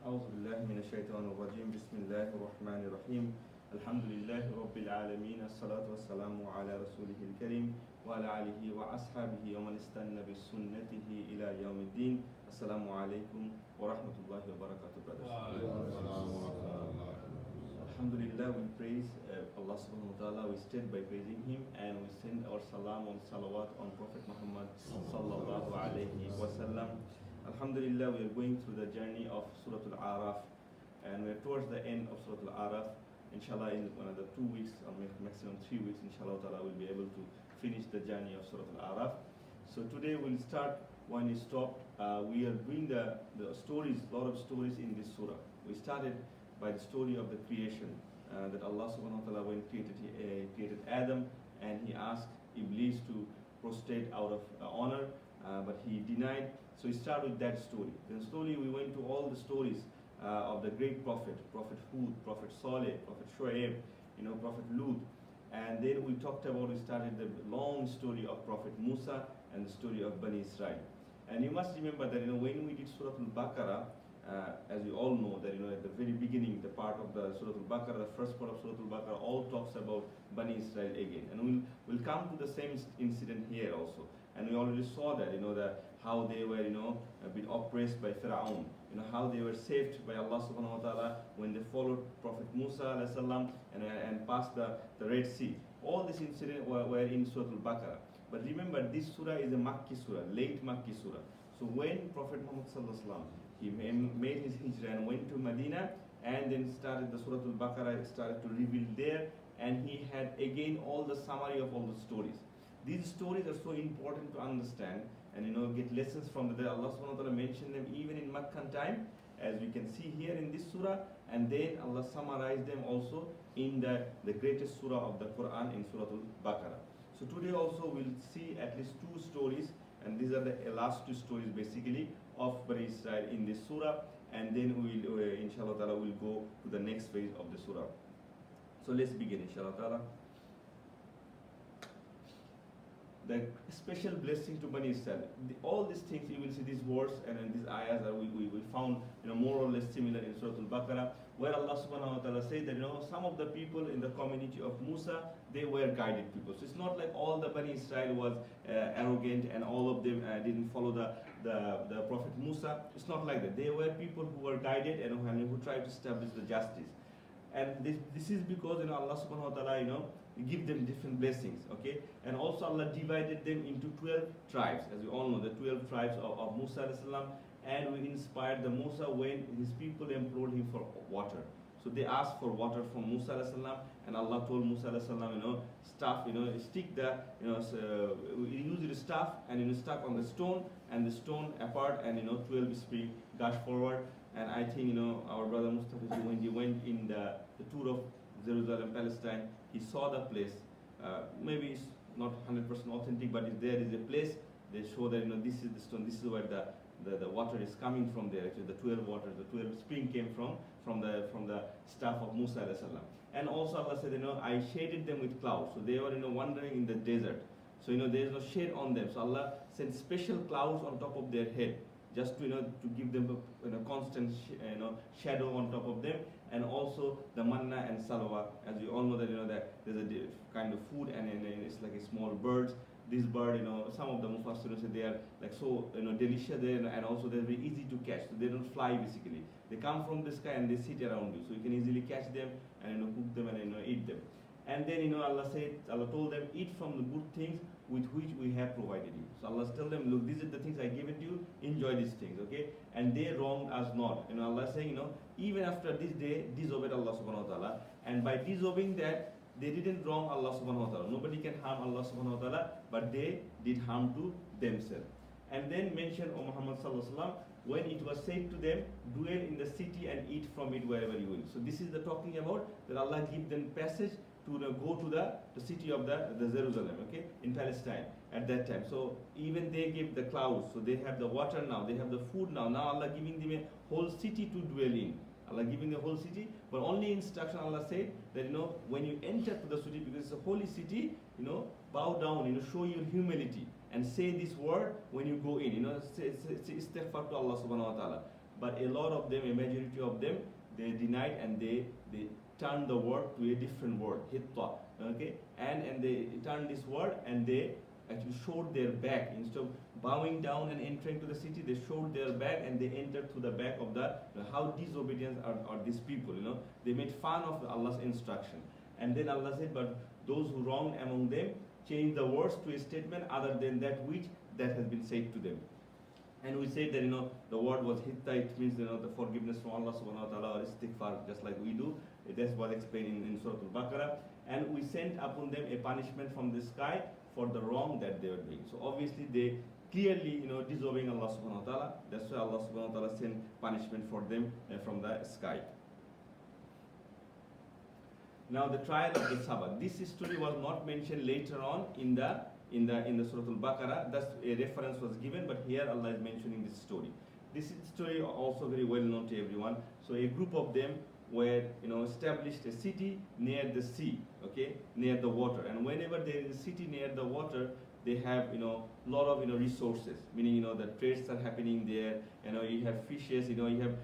أعوذ بالله من الشيطان الرجيم بسم الله الرحمن الرحيم الحمد لله رب العالمين الصلاة والسلام على رسوله الكريم وعلى آله وأصحابه ومن استنى بسنته إلى يوم الدين السلام عليكم ورحمة الله وبركاته brothers. Alhamdulillah, we praise Allah subhanahu wa ta'ala. We start by praising Him and we send our salam and salawat on Prophet Muhammad sallallahu alayhi wa sallam. Alhamdulillah, we are going through the journey of Surah Al-Aaraf and we are towards the end of Surah Al-Aaraf. Inshallah, in another 2 weeks or maximum 3 weeks, inshallah ta'ala, we'll be able to finish the journey of Surah Al-Aaraf. So today we'll start when we stopped. We are doing the stories, a lot of stories in this surah. We started by the story of the creation, that Allah subhanahu wa ta'ala, when created Adam, and he asked Iblis to prostrate out of honor, but he denied. So we start with that story. Then slowly we went to all the stories of the great prophet, Prophet Hud, Prophet Saleh, Prophet Shoaib, Prophet Lut. And then we started the long story of Prophet Musa and the story of Bani Israel. And you must remember that when we did Surah Al-Baqarah, as you all know, that at the very beginning, the part of the Surah Al-Baqarah, the first part of Surah Al-Baqarah, all talks about Bani Israel again. And we'll come to the same incident here also. And we already saw that, how they were, a bit oppressed by Fir'aun. How they were saved by Allah subhanahu wa ta'ala when they followed Prophet Musa alayhi salam and passed the Red Sea. All these incidents were in Surah Al-Baqarah. But remember, this surah is a Makki surah, late Makki surah. So when Prophet Muhammad sallallahu alaihi wasallam, he made his hijrah and went to Medina, and then started the Surah Al-Baqarah, started to reveal there, and he had again all the summary of all the stories. These stories are so important to understand and get lessons from that. Allah subhanahu wa ta'ala mentioned them even in Meccan time, as we can see here in this surah, and then Allah summarized them also in the greatest surah of the Quran, in Surah Al-Baqarah. So today also we'll see at least 2 stories, and these are the last 2 stories basically of Bani Israel in this surah, and then we'll inshallah ta'ala will go to the next phase of the surah. So let's begin inshallah ta'ala. The special blessing to Bani Israel. All these things, you will see these words and these ayahs are we found more or less similar in Surah Al-Baqarah, where Allah subhanahu wa ta'ala said that some of the people in the community of Musa, they were guided people. So it's not like all the Bani Israel was arrogant and all of them didn't follow the Prophet Musa. It's not like that. They were people who were guided and who tried to establish the justice. And this is because Allah subhanahu wa ta'ala give them different blessings, okay? And also Allah divided them into 12 tribes, as we all know, the 12 tribes of Musa alayhi salam, and we inspired the Musa when his people implored him for water. So they asked for water from Musa alayhi salam, and Allah told Musa alayhi salam, staff, stick the, use the staff and stuck on the stone, and the stone apart, and 12 spring gush forward. And I think our brother Mustafa, when he went in the tour of Jerusalem, Palestine, he saw the place. Maybe it's not 100% authentic, but there is a place. They show that this is the stone. This is where the water is coming from. There, actually, the 12 waters, the 12 spring came from the staff of Musa alayhi salam. And also Allah said, I shaded them with clouds, so they were wandering in the desert. So there is no shade on them. So Allah sent special clouds on top of their head, just to give them a constant shadow on top of them, and also the manna and salwa. As you all know that that there's a kind of food, and it's like a small bird. This bird, some of the mufassirun say they are like so delicious there, and also they're very easy to catch. So they don't fly basically. They come from the sky and they sit around you, so you can easily catch them and cook them and eat them. And then Allah told them, eat from the good things with which we have provided you. So Allah tell them, look, these are the things I given to you, enjoy these things, okay? And they wronged us not. Allah saying, even after this day, disobeyed Allah subhanahu wa ta'ala, and by disobeying that, they didn't wrong Allah subhanahu wa ta'ala. Nobody can harm Allah subhanahu wa ta'ala, but they did harm to themselves. And then mention, O Muhammad sallallahu alaihi wasallam, when it was said to them, dwell in the city and eat from it wherever you will. So this is the talking about that Allah give them passage to go to the city of the Jerusalem, okay, in Palestine at that time. So even they give the clouds, so they have the water now, they have the food now. Now Allah giving them a whole city to dwell in. Allah giving the whole city, but only instruction Allah said that when you enter to the city, because it's a holy city, bow down, show your humility and say this word when you go in. Say istighfar to Allah subhanahu wa ta'ala. but a lot of them, a majority of them, they denied and they turned the word to a different word, hitta, okay, and they turned this word and they actually showed their back. Instead of bowing down and entering to the city, they showed their back and they entered through the back of the, how disobedient are these people, they made fun of Allah's instruction. And then Allah said, but those who wronged among them changed the words to a statement other than that which that has been said to them. And we said that the word was hitta, it means the forgiveness from Allah subhanahu wa ta'ala, or istighfar, just like we do. That was explained in Surah Al-Baqarah. And we sent upon them a punishment from the sky for the wrong that they were doing. So obviously they clearly disobeying Allah subhanahu wa ta'ala. That's why Allah subhanahu wa ta'ala sent punishment for them from the sky. Now the trial of the Sabbath. This story was not mentioned later on in the Surah Al-Baqarah. That's a reference was given, but here Allah is mentioning this story. This story also very well known to everyone. So a group of them were established a city near the sea, okay, near the water. And whenever there is a city near the water, they have lot of resources, meaning the trades are happening there. You have fishes, you have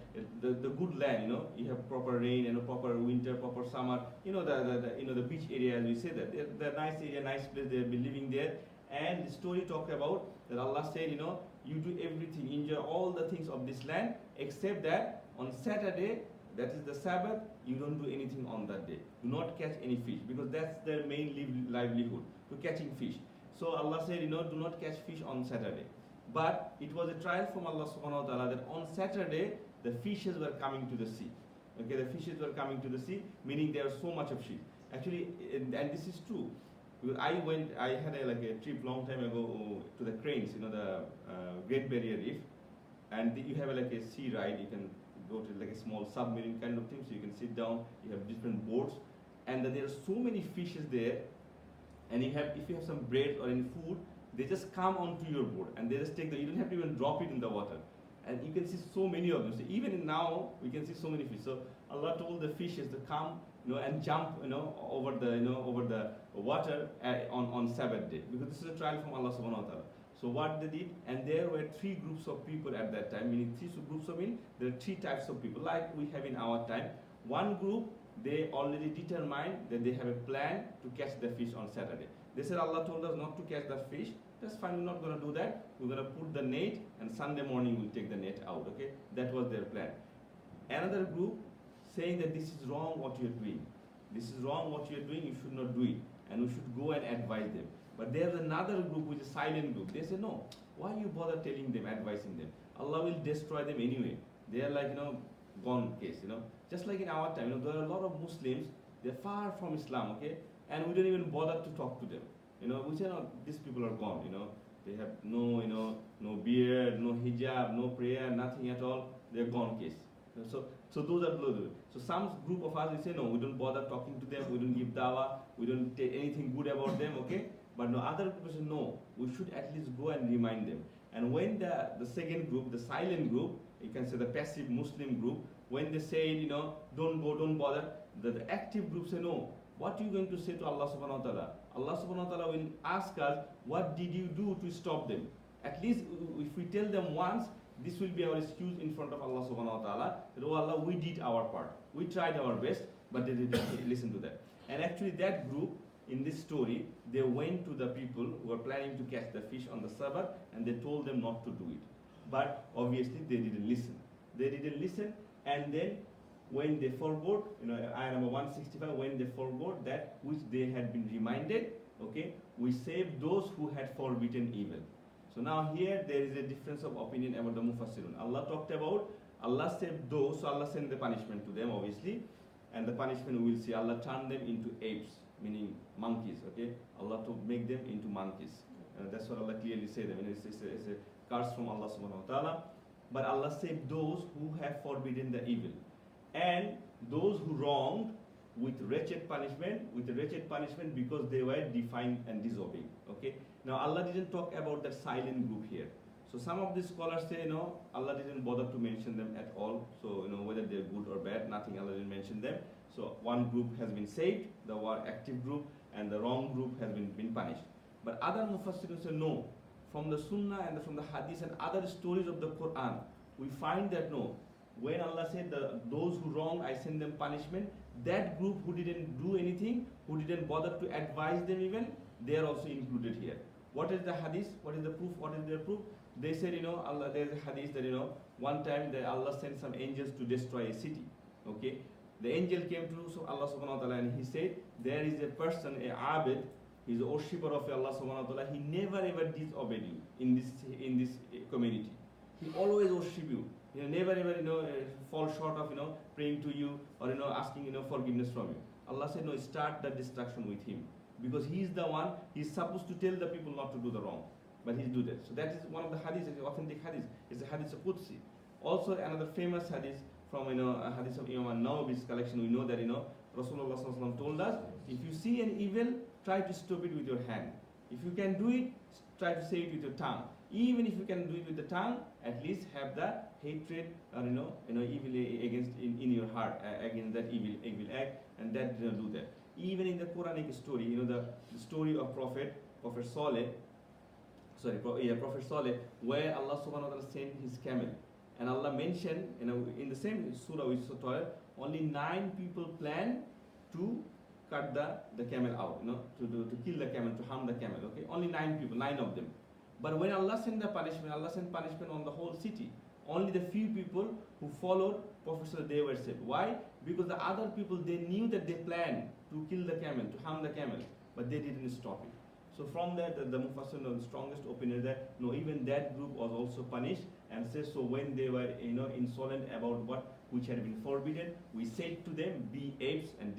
the good land, you have proper rain, proper winter, proper summer. The beach area, as we say that they're nice area, nice place. They'll be living there. And the story talk about that Allah said, you do everything, enjoy all the things of this land, except that on Saturday, that is the Sabbath, you don't do anything on that day. Do not catch any fish, because that's their main livelihood, to catching fish. So Allah said, do not catch fish on Saturday. But it was a trial from Allah subhanahu wa ta'ala that on Saturday, the fishes were coming to the sea. Okay, the fishes were coming to the sea, meaning there was so much of fish. Actually, and this is true. I had a trip long time ago to the cranes, the Great Barrier Reef. And you have a sea ride, you can go to a small submarine kind of thing, so you can sit down, you have different boats. And there are so many fishes there. And if you have some bread or any food, they just come onto your boat and they just take you don't have to even drop it in the water. And you can see so many of them. So even now, we can see so many fish. So Allah told the fishes to come, and jump, over the water on Sabbath day, because this is a trial from Allah subhanahu wa ta'ala. So what they did, and there were three groups of people at that time, meaning three groups of meaning there are three types of people, like we have in our time. One group, they already determined that they have a plan to catch the fish on Saturday. They said, Allah told us not to catch the fish. That's fine, we're not going to do that. We're going to put the net, and Sunday morning we'll take the net out, okay? That was their plan. Another group saying that this is wrong what you're doing. This is wrong what you're doing, you should not do it. And we should go and advise them. But there's another group which is a silent group. They say, no, why you bother telling them, advising them? Allah will destroy them anyway. They are like, gone case, Just like in our time, there are a lot of Muslims, they're far from Islam, okay? And we don't even bother to talk to them. We say, no, these people are gone, They have no, no beard, no hijab, no prayer, nothing at all. They're gone case. So those are those. So some group of us, we say, no, we don't bother talking to them, we don't give dawah, we don't take anything good about them, okay? But no, other people say, no, we should at least go and remind them. And when the second group, the silent group, you can say the passive Muslim group, when they say, don't go, don't bother, the active group say, no, what are you going to say to Allah subhanahu wa ta'ala? Allah subhanahu wa ta'ala will ask us, what did you do to stop them? At least if we tell them once, this will be our excuse in front of Allah subhanahu wa ta'ala, that, oh Allah, we did our part. We tried our best, but they didn't listen to that. And actually that group, in this story, they went to the people who were planning to catch the fish on the Sabbath, and they told them not to do it. But obviously they didn't listen. They didn't listen, and then when they forgot, ayah number 165, when they forgot that which they had been reminded, okay, we saved those who had forbidden evil. So now here there is a difference of opinion about the Mufassirun. Allah talked about, Allah saved those, so Allah sent the punishment to them obviously, and the punishment we will see, Allah turned them into apes, meaning monkeys, okay? Allah to make them into monkeys. That's what Allah clearly said. It's a curse from Allah subhanahu wa ta'ala. But Allah saved those who have forbidden the evil. And those who wronged with wretched punishment, because they were defying and disobeying. Okay? Now Allah didn't talk about that silent group here. So some of the scholars say, no, Allah didn't bother to mention them at all. So, whether they're good or bad, nothing, Allah didn't mention them. So one group has been saved, the active group, and the wrong group has been punished. But other Mufassirun say, no. From the Sunnah and from the Hadith and other stories of the Quran, we find that no, when Allah said those who wrong, I send them punishment, that group who didn't do anything, who didn't bother to advise them even, they are also included here. What is the hadith? What is the proof? What is their proof? They said, Allah, there's a hadith that, one time that Allah sent some angels to destroy a city. Okay? The angel came to so Allah subhanahu wa ta'ala and he said, there is a person, a abid, he's a worshipper of Allah subhanahu wa ta'ala, he never ever disobeyed you in this community. He always worship you. Never ever, fall short of, praying to you or, asking, forgiveness from you. Allah said, no, start the destruction with him. Because he is the one, he's supposed to tell the people not to do the wrong. But he do that. So that is one of the hadiths, authentic hadith. It's a hadith of Qudsi. Also another famous hadith from, a hadith of Imam al-Nawawi's collection, we know that, Rasulullah sallallahu alaihi wasallam told us, if you see an evil, try to stop it with your hand. If you can do it, try to say it with your tongue. Even if you can do it with the tongue, at least have the hatred or evil against in your heart against that evil act, and that do that. Even in the Quranic story, the story of Prophet Saleh, Prophet Saleh, where Allah subhanahu wa ta'ala sent his camel, and Allah mentioned, in the same surah we saw, only 9 people planned to cut the camel out, to kill the camel, to harm the camel. Okay, only 9 people, 9 of them. But when Allah sent the punishment, Allah sent punishment on the whole city. Only the few people who followed Prophet, they were saved. Why? Because the other people, they knew that they planned to kill the camel, to harm the camel, but they didn't stop it. So from that, the Mufassir, the strongest opinion is that no, even that group was also punished, and says so when they were insolent about which had been forbidden, we said to them, be apes and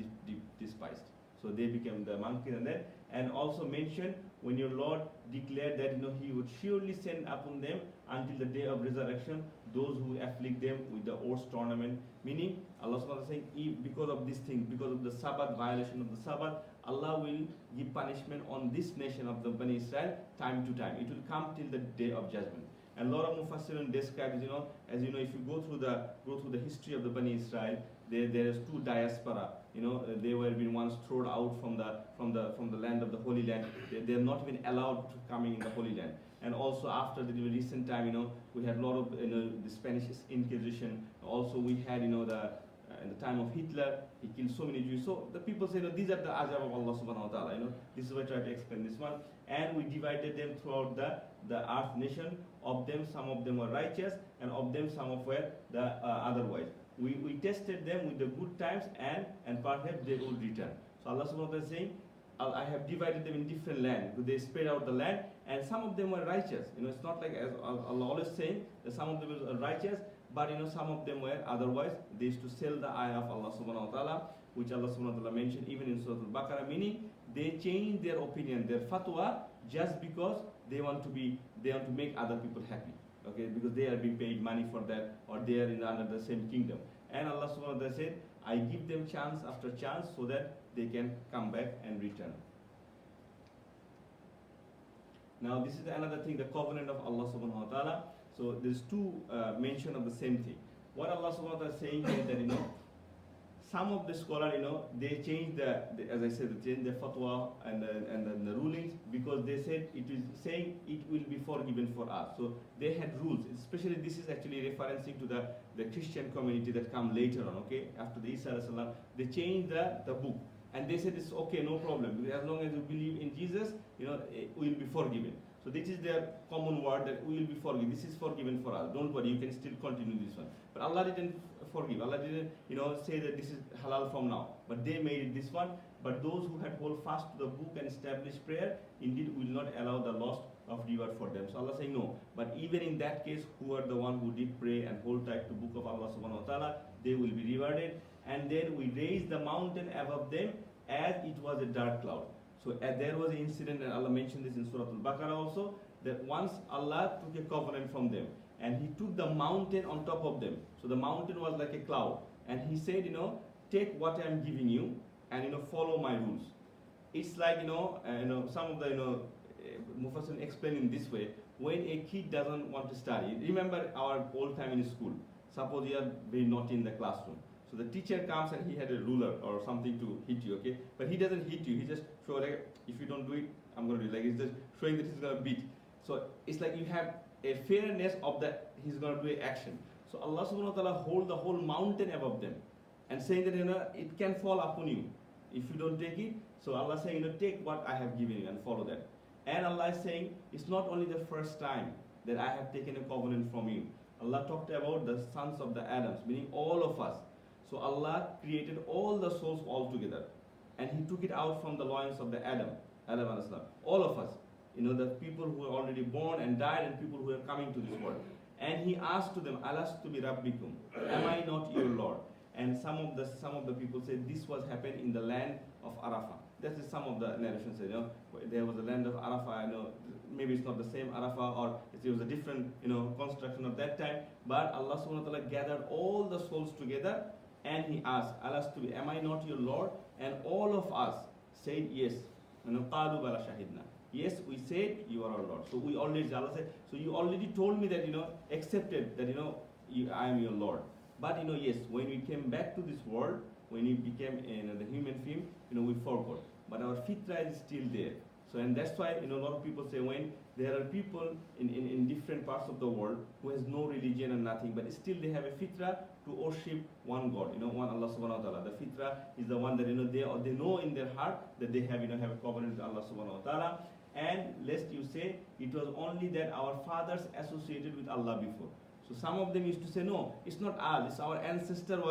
despised. So they became the monkeys and that. And also mentioned when your Lord declared that he would surely send upon them until the day of resurrection those who afflict them with the worst torment. Meaning Allah subhanahu wa ta'ala saying, because of this thing, because of the Sabbath, violation of the Sabbath, Allah will give punishment on this nation of the Bani Israel time to time. It will come till the day of judgment. And a lot of Mufassirun describes, if you go through the history of the Bani Israel, there is 2 diaspora. They were being once thrown out from the land of the Holy Land. They are not even allowed to coming in the Holy Land. And also after the recent time, we had a lot of the Spanish Inquisition. Also we had in the time of Hitler, he killed so many Jews. So the people say, these are the azab of Allah subhanahu wa ta'ala. This is why I try to explain this one. And we divided them throughout the earth nation. Of them, some of them were righteous, and of them, some of were the otherwise. We tested them with the good times, and perhaps they will return. So Allah subhanahu wa ta'ala is saying, I have divided them in different land. They spread out the land, and some of them were righteous. It's not like, as Allah always saying, that some of them were righteous, but some of them were otherwise. They used to sell the ayah of Allah subhanahu wa ta'ala, which Allah subhanahu wa ta'ala mentioned even in Surah Al-Baqarah, meaning they change their opinion, their fatwa, just because they want to make other people happy. Okay, because they are being paid money for that, or they are under the same kingdom. And Allah subhanahu wa ta'ala said, I give them chance after chance so that they can come back and return. Now this is another thing, the covenant of Allah subhanahu wa ta'ala. So there's 2 mention of the same thing. What Allah subhanahu wa ta'ala is saying is that some of the scholars, they changed as I said, they changed the fatwa and the rulings, because they said it is saying it will be forgiven for us. So they had rules. Especially this is actually referencing to the Christian community that come later on. Okay, after the Isa alayhi salam, they changed the book, and they said it's okay, no problem, because as long as you believe in Jesus, we will be forgiven. So this is their common word, that we will be forgiven. This is forgiven for us. Don't worry, you can still continue this one. But Allah didn't forgive. Allah didn't, say that this is halal from now. But they made it this one. But those who had hold fast to the book and established prayer, indeed will not allow the loss of reward for them. So Allah saying no. But even in that case, who are the one who did pray and hold tight to book of Allah subhanahu wa ta'ala, they will be rewarded. And then we raised the mountain above them as it was a dark cloud. So there was an incident, and Allah mentioned this in Surah Al-Baqarah also, that once Allah took a covenant from them, and He took the mountain on top of them. So the mountain was like a cloud, and He said, take what I am giving you, and follow my rules. It's like some of the Mufassir explain in this way. When a kid doesn't want to study, remember our old time in school. Suppose you are very naughty in the classroom. So the teacher comes and he had a ruler or something to hit you, okay? But he doesn't hit you. He just shows like, if you don't do it, I'm going to do it. Like he's just showing that he's going to beat. So it's like you have a fairness of that he's going to do an action. So Allah subhanahu wa ta'ala hold the whole mountain above them and saying that it can fall upon you if you don't take it. So Allah saying, take what I have given you and follow that. And Allah is saying, it's not only the first time that I have taken a covenant from you. Allah talked about the sons of the Adams, meaning all of us. So Allah created all the souls all together, and He took it out from the loins of the Adam alayhi salam. All of us, the people who are already born and died, and people who are coming to this world. And He asked to them, Alastu bi rabbikum, am I not your Lord? And some of the people say this was happened in the land of Arafah. That is some of the narrations say, there was a land of Arafah. Maybe it's not the same Arafah, or it was a different, construction of that time. But Allah subhanahu wa ta'ala gathered all the souls together, and He asked, Alastu, am I not your Lord? And all of us said yes. Qalu bala shahidna. Yes, we said you are our Lord. So we already, Allah said, so you already told me that, accepted that, I am your Lord. But yes, when we came back to this world, when we became the human form, we forgot. But our fitra is still there. So, and that's why a lot of people say, when there are people in different parts of the world who has no religion and nothing, but still they have a fitra to worship one God, one Allah subhanahu wa ta'ala. The fitra is the one that they know in their heart that they have have a covenant with Allah subhanahu wa ta'ala. And lest you say it was only that our fathers associated with Allah before. So some of them used to say, no, it's not us, it's our ancestor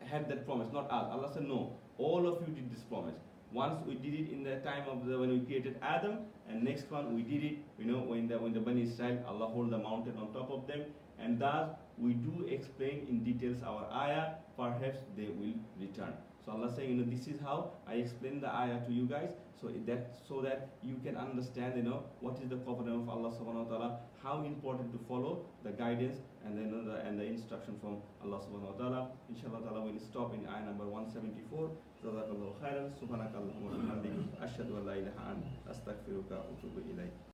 had that promise, not us. Allah said, no, all of you did this promise. Once we did it in the time of when we created Adam, and next one we did it, when the Bani Israel, Allah hold the mountain on top of them, and thus we do explain in details our ayah, perhaps they will return. So Allah saying, this is how I explain the ayah to you guys, so that you can understand, what is the covenant of Allah subhanahu wa ta'ala, how important to follow the guidance and the instruction from Allah subhanahu wa ta'ala. Inshallah ta'ala we'll stop in ayah number 174. Jazakallahu khairan. Subhanakallahumma wa bihamdika ashhadu an la ilaha illa anta astaghfiruka wa atubu ilayk.